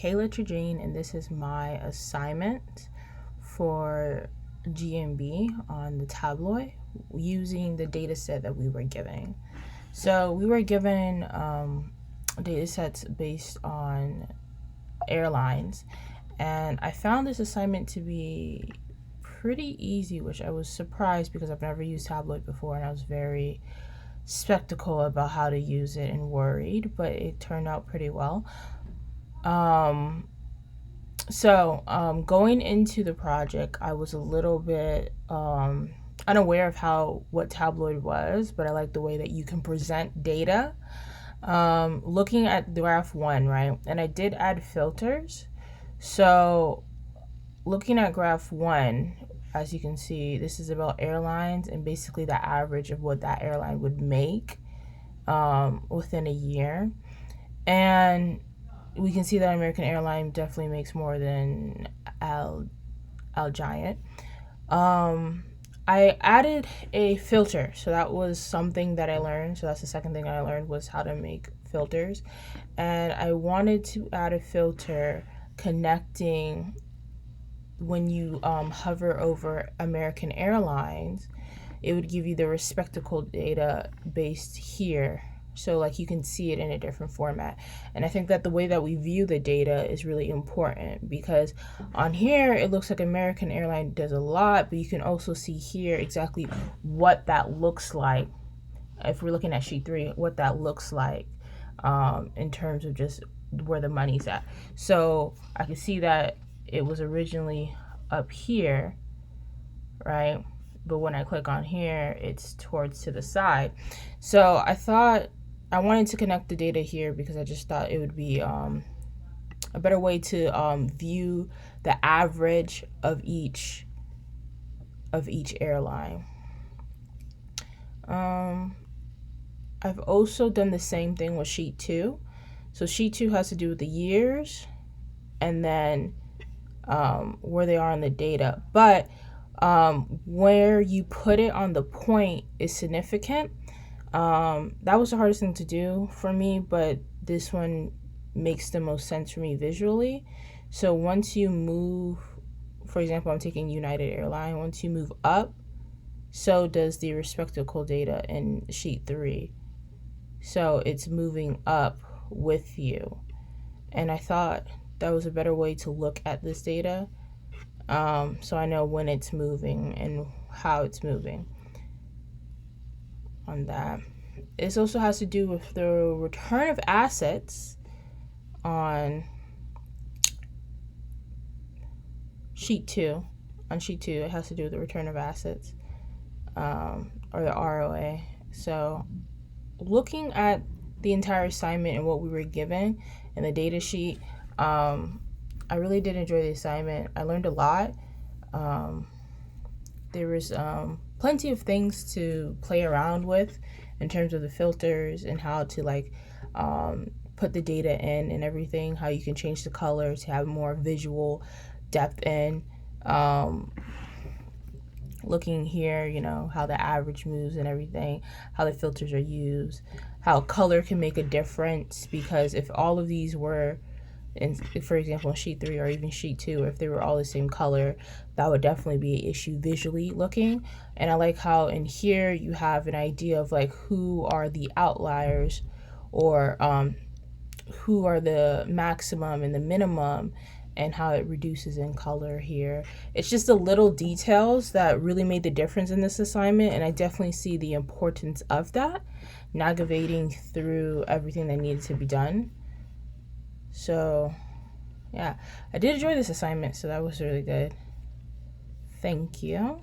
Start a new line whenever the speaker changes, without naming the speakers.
M.Trajean, and this is my assignment for GMB on the Tableau using the data set that we were given. So we were given data sets based on airlines, and I found this assignment to be pretty easy, which I was surprised because I've never used Tableau before, and I was very skeptical about how to use it and worried, but it turned out pretty well. Going into the project, I was a little bit unaware of what Tableau was, but I like the way that you can present data. Looking at graph 1, right? And I did add filters. So looking at graph 1, as you can see, this is about airlines and basically the average of what that airline would make within a year. And we can see that American Airlines definitely makes more than Giant. I added a filter, so that was something that I learned. So that's the second thing I learned, was how to make filters. And I wanted to add a filter connecting when you hover over American Airlines, it would give you the respectable data based here. So like you can see it in a different format. And I think that the way that we view the data is really important, because on here it looks like American Airlines does a lot, but you can also see here exactly what that looks like. If we're looking at sheet 3, what that looks like in terms of just where the money's at. So I can see that it was originally up here, right? But when I click on here, it's towards to the side. So I wanted to connect the data here because I just thought it would be a better way to view the average of each airline. I've also done the same thing with sheet 2. So sheet 2 has to do with the years and then where they are in the data. But where you put it on the point is significant. That was the hardest thing to do for me, but this one makes the most sense for me visually. So once you move, for example, I'm taking United Airlines, once you move up, so does the respectable data in sheet 3. So it's moving up with you. And I thought that was a better way to look at this data. So I know when it's moving and how it's moving on that. This also has to do with the return of assets on sheet 2. On sheet 2, it has to do with the return of assets, or the ROA. So looking at the entire assignment and what we were given in the data sheet, I really did enjoy the assignment. I learned a lot. There was plenty of things to play around with in terms of the filters and how to put the data in and everything, how you can change the color to have more visual depth in. Looking here, how the average moves and everything, how the filters are used, how color can make a difference, because if all of these were, for example, in sheet 3 or even sheet 2, if they were all the same color, that would definitely be an issue visually looking. And I like how in here you have an idea of who are the outliers, or who are the maximum and the minimum, and how it reduces in color here. It's just the little details that really made the difference in this assignment, and I definitely see the importance of that, navigating through everything that needed to be done. So yeah, I did enjoy this assignment, so that was really good. Thank you.